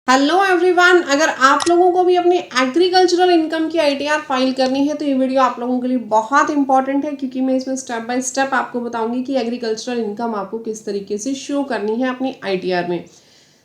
Hello everyone, अगर आप लोगों को भी अपनी एग्रीकल्चरल इनकम की आईटीआर फाइल करनी है तो ये वीडियो आप लोगों के लिए बहुत इंपॉर्टेंट है, क्योंकि मैं इसमें स्टेप बाय स्टेप आपको बताऊंगी कि एग्रीकल्चरल इनकम आपको किस तरीके से शो करनी है अपनी आईटीआर में।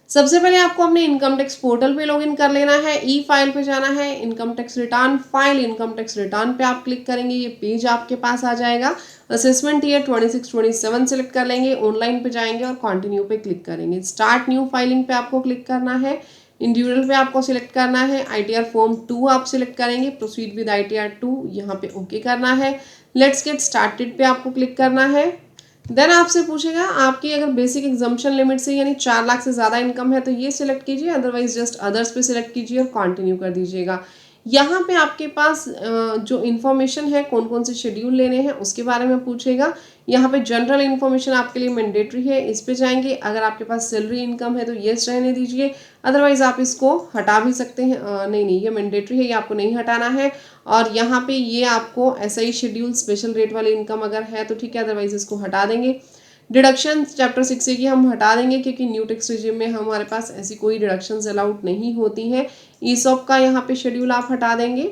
सबसे पहले आपको अपने इनकम टैक्स पोर्टल पे लॉगिन कर लेना है, ई फाइल पे जाना है, income tax return file, income tax return पे आप क्लिक करेंगे, ये पेज आपके पास आ जाएगा। असेसमेंट ईयर 26-27 सेलेक्ट कर लेंगे, ऑनलाइन पे जाएंगे और कंटिन्यू पे क्लिक करेंगे। स्टार्ट न्यू फाइलिंग पे आपको क्लिक करना है, इंडिविजुअल पे आपको सिलेक्ट करना है, आईटीआर फॉर्म 2 आप सिलेक्ट करेंगे, प्रोसीड विद आईटीआर 2 यहाँ पे ओके करना है। लेट्स गेट स्टार्टेड पे आपको क्लिक करना है। देन आपसे पूछेगा आपकी अगर बेसिक एग्जाम्पशन लिमिट से यानी 4 लाख से ज़्यादा इनकम है तो ये सिलेक्ट कीजिए, अदरवाइज जस्ट अदर्स पे सिलेक्ट कीजिए और कंटिन्यू कर दीजिएगा। यहाँ पे आपके पास जो इन्फॉर्मेशन है कौन कौन से शेड्यूल लेने हैं उसके बारे में पूछेगा। यहाँ पे जनरल इन्फॉर्मेशन आपके लिए मैंडेटरी है, इस पे जाएंगे। अगर आपके पास सैलरी इनकम है तो येस रहने दीजिए, अदरवाइज आप इसको हटा भी सकते हैं। नहीं ये मैंडेटरी है, ये आपको नहीं हटाना है। और यहाँ पे ये आपको ऐसा ही शेड्यूल स्पेशल रेट वाली इनकम अगर है तो ठीक है, अदरवाइज इसको हटा देंगे। डिडक्शन चैप्टर 6 से की हम हटा देंगे, क्योंकि न्यू टैक्स रिजिम में हमारे पास ऐसी कोई डिडक्शंस अलाउड नहीं होती हैं। ईसॉप का यहाँ पे शेड्यूल आप हटा देंगे,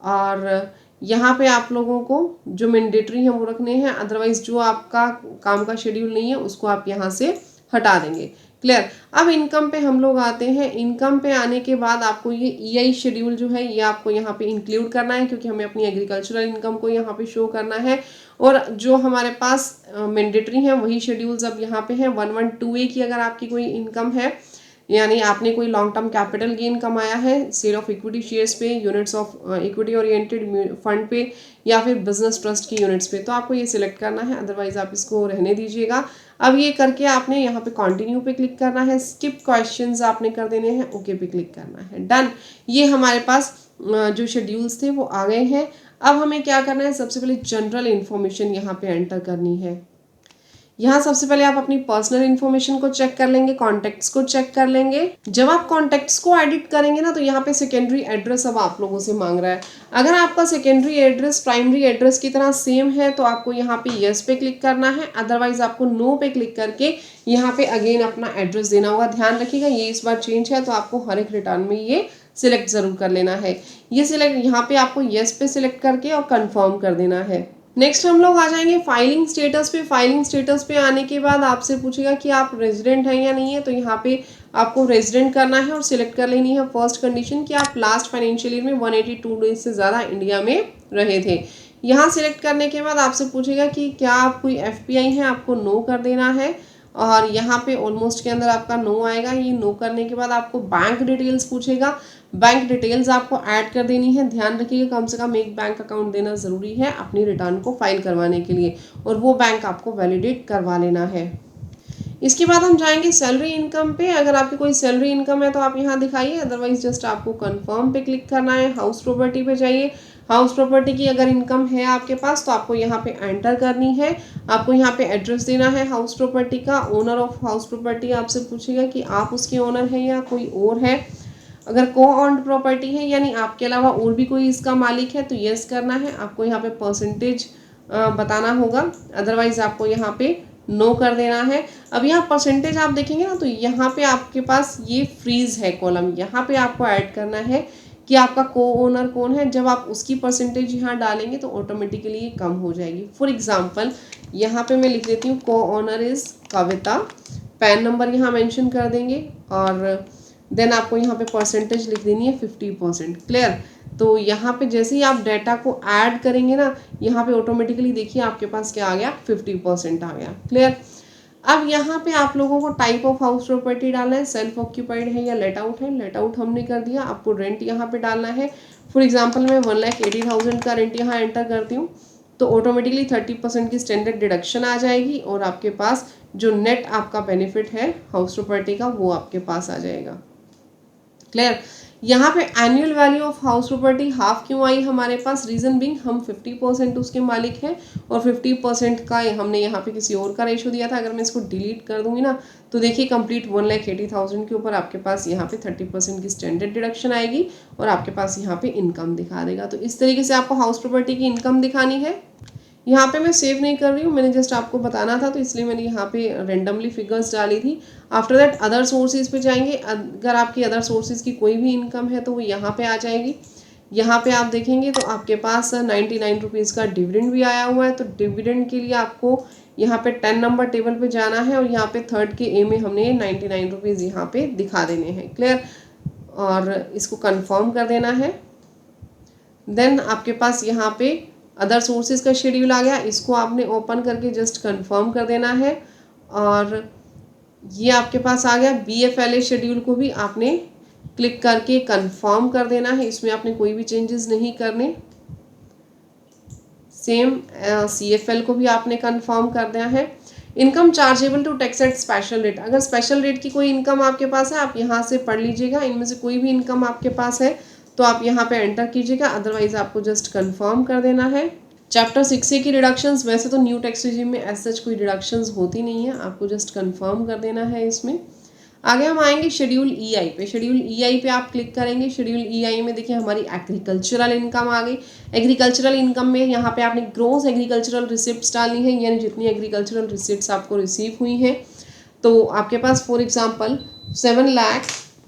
और यहाँ पे आप लोगों को जो मैंडेटरी है वो रखने हैं, अदरवाइज जो आपका काम का शेड्यूल नहीं है उसको आप यहाँ से हटा देंगे। क्लियर। अब इनकम पे हम लोग आते हैं। इनकम पे आने के बाद आपको ये ईआई शेड्यूल जो है ये आपको यहाँ पे इंक्लूड करना है, क्योंकि हमें अपनी एग्रीकल्चरल इनकम को यहाँ पे शो करना है। और जो हमारे पास मैंडेटरी हैं वही शेड्यूल्स अब यहाँ पे हैं। 112A की अगर आपकी कोई इनकम है, यानी आपने कोई लॉन्ग टर्म कैपिटल गेन कमाया है सेल ऑफ इक्विटी शेयर्स पे, units of equity oriented fund पे, या फिर बिजनेस ट्रस्ट की यूनिट्स पे, तो आपको ये सिलेक्ट करना है, अदरवाइज आप इसको रहने दीजिएगा। अब ये करके आपने यहाँ पे कंटिन्यू पे क्लिक करना है, स्किप क्वेश्चंस आपने कर देने हैं, ओके पे क्लिक करना है, डन। ये हमारे पास जो शेड्यूल्स थे वो आ गए हैं। अब हमें क्या करना है, सबसे पहले जनरल इन्फॉर्मेशन यहाँ पे एंटर करनी है। यहाँ सबसे पहले आप अपनी पर्सनल इन्फॉर्मेशन को चेक कर लेंगे, कॉन्टेक्ट्स को चेक कर लेंगे। जब आप कॉन्टेक्ट्स को एडिट करेंगे ना तो यहाँ पे सेकेंडरी एड्रेस अब आप लोगों से मांग रहा है। अगर आपका सेकेंडरी एड्रेस प्राइमरी एड्रेस की तरह सेम है तो आपको यहाँ पे यस पे क्लिक करना है, अदरवाइज आपको नो पे क्लिक करके यहाँ पे अगेन अपना एड्रेस देना होगा। ध्यान रखिएगा ये इस बार चेंज है तो आपको हर एक रिटर्न में ये सिलेक्ट जरूर कर लेना है। ये सिलेक्ट यहाँ पे आपको यस पे सिलेक्ट करके और कंफर्म कर देना है। नेक्स्ट हम लोग आ जाएंगे फाइलिंग स्टेटस पे। फाइलिंग स्टेटस पे आने के बाद आपसे पूछेगा कि आप रेजिडेंट हैं या नहीं है, तो यहाँ पे आपको रेजिडेंट करना है और सिलेक्ट कर लेनी है फर्स्ट कंडीशन कि आप लास्ट फाइनेंशियल ईयर में 182 डेज से ज़्यादा इंडिया में रहे थे। यहाँ सिलेक्ट करने के बाद आपसे पूछेगा कि क्या आप कोई एफपीआई हैं, आपको नो कर देना है। और यहाँ पे ऑलमोस्ट के अंदर आपका नो आएगा। ये नो करने के बाद आपको बैंक डिटेल्स पूछेगा, बैंक डिटेल्स आपको ऐड कर देनी है। ध्यान रखिएगा कम से कम एक बैंक अकाउंट देना ज़रूरी है अपनी रिटर्न को फाइल करवाने के लिए, और वो बैंक आपको वैलिडेट करवा लेना है। इसके बाद हम जाएंगे सैलरी इनकम पे। अगर आपकी कोई सैलरी इनकम है तो आप यहाँ दिखाइए, अदरवाइज जस्ट आपको कंफर्म पे क्लिक करना है। हाउस प्रॉपर्टी पे जाइए। हाउस प्रॉपर्टी की अगर इनकम है आपके पास तो आपको यहाँ पे एंटर करनी है। आपको यहाँ पे एड्रेस देना है हाउस प्रॉपर्टी का। ओनर ऑफ हाउस प्रॉपर्टी आपसे पूछेगा कि आप उसके ओनर हैं या कोई और है। अगर को ऑन्ड प्रॉपर्टी है यानी आपके अलावा और भी कोई इसका मालिक है तो यस करना है। आपको यहाँ पे परसेंटेज बताना होगा, अदरवाइज आपको यहाँ पे नो कर देना है। अब यहाँ परसेंटेज आप देखेंगे ना तो यहाँ पे आपके पास ये फ्रीज है कॉलम, यहाँ पे आपको ऐड करना है कि आपका को ओनर कौन है। जब आप उसकी परसेंटेज यहाँ डालेंगे तो ऑटोमेटिकली ये कम हो जाएगी। फॉर एग्जांपल यहाँ पे मैं लिख देती हूँ को owner is Kavita, pan number यहाँ मेंशन कर देंगे, और देन आपको यहाँ पे परसेंटेज लिख देनी है 50%। क्लियर। तो यहाँ पे जैसे ही आप डाटा को ऐड करेंगे ना, यहाँ पे ऑटोमेटिकली देखिए आपके पास क्या आ गया, 50% आ गया। क्लियर। अब यहाँ पे आप लोगों को टाइप ऑफ हाउस प्रॉपर्टी डालना है, सेल्फ ऑक्यूपाइड है या लेट आउट है। लेट आउट हमने कर दिया। आपको रेंट यहाँ पे डालना है। फॉर एग्जाम्पल मैं 1,80,000 का रेंट यहाँ एंटर करती हूँ तो ऑटोमेटिकली 30% की स्टैंडर्ड डिडक्शन आ जाएगी, और आपके पास जो नेट आपका बेनिफिट है हाउस प्रॉपर्टी का वो आपके पास आ जाएगा। क्लियर। यहाँ पे annual value of house property half क्यों आई हमारे पास, रीजन बिंग हम 50% उसके मालिक हैं और 50% का हमने यहाँ पे किसी और का रेशो दिया था। अगर मैं इसको डिलीट कर दूंगी ना तो देखिए कंप्लीट 1,80,000 के ऊपर आपके पास यहाँ पे 30% की स्टैंडर्ड डिडक्शन आएगी और आपके पास यहाँ पे इनकम दिखा देगा। तो इस तरीके से आपको हाउस प्रॉपर्टी की इनकम दिखानी है। यहाँ पे मैं सेव नहीं कर रही हूँ, मैंने जस्ट आपको बताना था तो इसलिए मैंने यहाँ पे रेंडमली फिगर्स डाली थी। आफ्टर दैट अदर सोर्सेज पे जाएंगे। अगर आपकी अदर सोर्सेज की कोई भी इनकम है तो वो यहाँ पे आ जाएगी। यहाँ पे आप देखेंगे तो आपके पास 99 रुपीज़ का डिविडेंड भी आया हुआ है। तो डिविडेंड के लिए आपको यहाँ पे 10 नंबर टेबल पे जाना है और यहाँ पे थर्ड के ए में हमने 99 रुपीज़ यहाँ पे दिखा देने हैं। क्लियर? और इसको कंफर्म कर देना है। देन आपके पास यहाँ पे अदर सोर्सेज का शेड्यूल आ गया, इसको आपने ओपन करके जस्ट कंफर्म कर देना है। और ये आपके पास आ गया। BFLA शेड्यूल को भी आपने क्लिक करके कंफर्म कर देना है, इसमें आपने कोई भी चेंजेस नहीं करने। सेम CFL को भी आपने कंफर्म कर देना है। Income chargeable to tax at special rate, अगर स्पेशल रेट की कोई इनकम आपके पास है आप यहाँ से पढ़ लीजिएगा। इनमें से कोई भी इनकम आपके पास है तो आप यहाँ पे एंटर कीजिएगा, अदरवाइज आपको जस्ट कंफर्म कर देना है। चैप्टर 6A की डिडक्शंस, वैसे तो न्यू टैक्स रिजीम में एज सच कोई डिडक्शंस होती नहीं है, आपको जस्ट कंफर्म कर देना है इसमें। आगे हम आएंगे शेड्यूल EI पे। शेड्यूल EI पे आप क्लिक करेंगे। शेड्यूल EI में देखिए हमारी एग्रीकल्चरल इनकम आ गई। एग्रीकल्चरल इनकम में यहाँ पे आपने ग्रोस एग्रीकल्चरल रिसिप्ट्स डालनी है, यानी जितनी एग्रीकल्चरल रिसिप्ट्स आपको रिसीव हुई हैं। तो आपके पास फॉर एग्जांपल 7 लाख,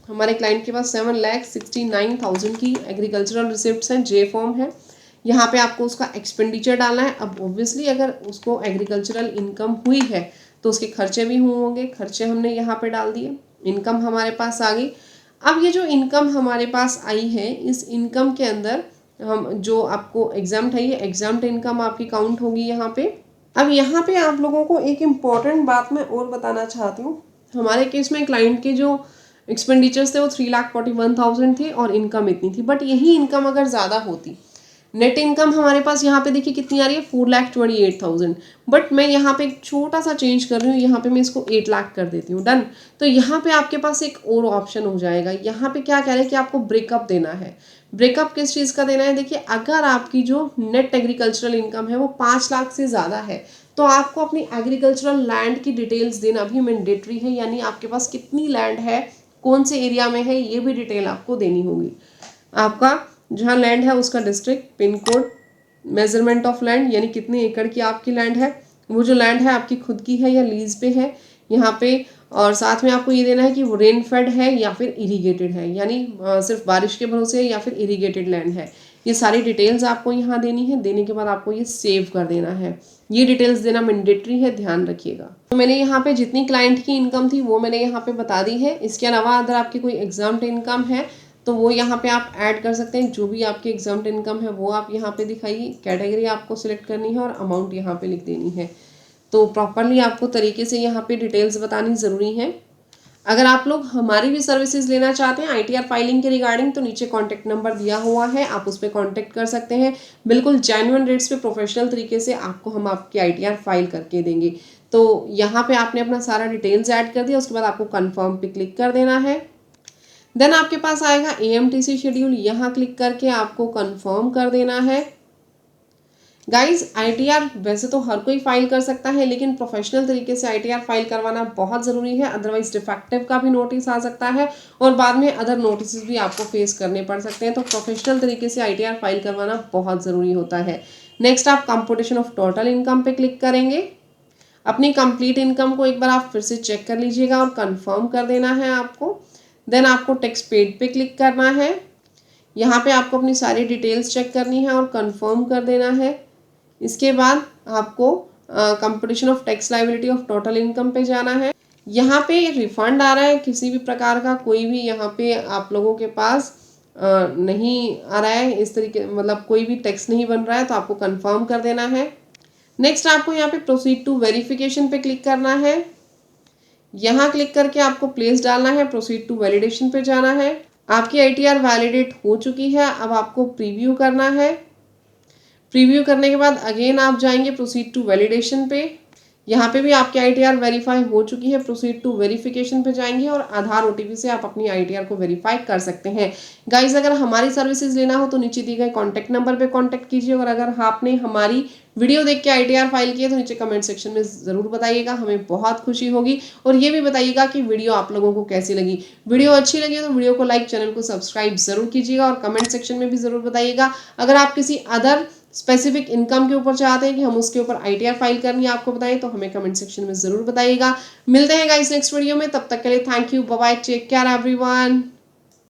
हमारे क्लाइंट के पास 7,69,000 की एग्रीकल्चरल रिसिप्ट्स हैं, J फॉर्म है। यहाँ पे आपको उसका एक्सपेंडिचर डालना है। अब ऑब्वियसली अगर उसको एग्रीकल्चरल इनकम हुई है तो उसके खर्चे भी हुए होंगे, खर्चे हमने यहाँ पे डाल दिए। इनकम हमारे पास आ गई। अब ये जो इनकम हमारे पास आई है, इस इनकम के अंदर हम जो आपको एग्जाम्प्ट है, ये एग्जाम्प्ट इनकम आपकी काउंट होगी यहाँ पे। अब यहाँ पे आप लोगों को एक इम्पॉर्टेंट बात मैं और बताना चाहती हूँ। हमारे केस में क्लाइंट के जो एक्सपेंडिचर्स थे वो 3,41,000 थे और इनकम इतनी थी। बट यही इनकम अगर ज़्यादा होती, नेट इनकम हमारे पास यहाँ पे देखिए कितनी आ रही है, 4,28,000। बट मैं यहाँ पे एक छोटा सा चेंज कर रही हूँ, यहाँ पे मैं इसको 8 लाख कर देती हूँ। डन। तो यहाँ पे आपके पास एक और ऑप्शन हो जाएगा। यहाँ पे क्या कह रहे हैं कि आपको ब्रेकअप देना है। ब्रेकअप किस चीज़ का देना है? देखिए अगर आपकी जो नेट एग्रीकल्चरल इनकम है वो 5 लाख से ज़्यादा है तो आपको अपनी एग्रीकल्चरल लैंड की डिटेल्स देना भी मैंडेटरी है, यानी आपके पास कितनी लैंड है, कौन से एरिया में है, ये भी डिटेल आपको देनी होगी। आपका जहाँ लैंड है उसका district, pin code, measurement of land यानी कितने एकड़ की आपकी लैंड है, वो जो लैंड है आपकी खुद की है या लीज पे है यहाँ पे। और साथ में आपको ये देना है कि वो रेन फेड है या फिर इरीगेटेड है, यानी सिर्फ बारिश के भरोसे है या फिर इरीगेटेड लैंड है। ये सारी डिटेल्स आपको यहाँ देनी है। देने के बाद आपको ये सेव कर देना है। ये डिटेल्स देना मैंडेटरी है, ध्यान रखिएगा। तो मैंने यहाँ पे जितनी क्लाइंट की इनकम थी वो मैंने यहाँ पे बता दी है। इसके अलावा अगर आपकी कोई एग्जाम्प्ट इनकम है तो वो यहाँ पे आप ऐड कर सकते हैं। जो भी आपकी एग्जाम्प्ट इनकम है वो आप यहाँ पे दिखाइए, कैटेगरी आपको सिलेक्ट करनी है और अमाउंट यहाँ पे लिख देनी है। तो प्रॉपरली आपको तरीके से यहाँ पे डिटेल्स बतानी ज़रूरी है। अगर आप लोग हमारी भी सर्विसेज लेना चाहते हैं ITR फाइलिंग के रिगार्डिंग तो नीचे कॉन्टैक्ट नंबर दिया हुआ है, आप उस पर कॉन्टैक्ट कर सकते हैं। बिल्कुल जेन्युइन रेट्स पे प्रोफेशनल तरीके से आपको हम आपकी ITR फाइल करके देंगे। तो यहाँ पे आपने अपना सारा डिटेल्स ऐड कर दिया, उसके बाद आपको कन्फर्म पे क्लिक कर देना है। देन आपके पास आएगा AMTC शेड्यूल, यहाँ क्लिक करके आपको कंफर्म कर देना है। गाइज ITR वैसे तो हर कोई फाइल कर सकता है, लेकिन प्रोफेशनल तरीके से ITR फाइल करवाना बहुत ज़रूरी है, अदरवाइज डिफेक्टिव का भी नोटिस आ सकता है और बाद में अदर नोटिस भी आपको फेस करने पड़ सकते हैं। तो प्रोफेशनल तरीके से ITR फाइल करवाना बहुत ज़रूरी होता है। नेक्स्ट आप कंप्यूटेशन ऑफ टोटल इनकम पे क्लिक करेंगे। अपनी कंप्लीट इनकम को एक बार आप फिर से चेक कर लीजिएगा और कंफर्म कर देना है आपको। देन आपको टैक्स पेड पे क्लिक करना है। यहाँ पे आपको अपनी सारी डिटेल्स चेक करनी है और कंफर्म कर देना है। इसके बाद आपको computation of tax liability of total income पे जाना है। यहाँ पे रिफंड आ रहा है, किसी भी प्रकार का कोई भी यहाँ पे आप लोगों के पास नहीं आ रहा है, इस तरीके मतलब कोई भी टैक्स नहीं बन रहा है, तो आपको कंफर्म कर देना है। नेक्स्ट आपको यहाँ पे प्रोसीड टू वेरिफिकेशन पे क्लिक करना है। यहाँ क्लिक करके आपको प्लेस डालना है, प्रोसीड टू वैलिडेशन पे जाना है। आपकी ITR वैलिडेट हो चुकी है, अब आपको प्रीव्यू करना है। प्रीव्यू करने के बाद अगेन आप जाएंगे प्रोसीड टू वैलिडेशन पे। यहाँ पे भी आपकी ITR वेरीफाई हो चुकी है, प्रोसीड टू वेरिफिकेशन पे जाएंगे और आधार OTP से आप अपनी ITR को वेरीफाई कर सकते हैं। गाइज अगर हमारी सर्विसेज लेना हो तो नीचे दिए गए कॉन्टैक्ट नंबर पे कॉन्टैक्ट कीजिए और अगर आपने हमारी वीडियो देख के ITR फाइल किए तो नीचे कमेंट सेक्शन में ज़रूर बताइएगा, हमें बहुत खुशी होगी। और ये भी बताइएगा कि वीडियो आप लोगों को कैसी लगी। वीडियो अच्छी लगी तो वीडियो को लाइक, चैनल को सब्सक्राइब जरूर कीजिएगा और कमेंट सेक्शन में भी ज़रूर बताइएगा। अगर आप किसी अदर स्पेसिफिक इनकम के ऊपर चाहते हैं कि हम उसके ऊपर ITR फाइल करनी है आपको बताएं, तो हमें कमेंट सेक्शन में ज़रूर बताइएगा। मिलते हैं गाइस नेक्स्ट वीडियो में, तब तक के लिए thank you, bye bye, take care everyone.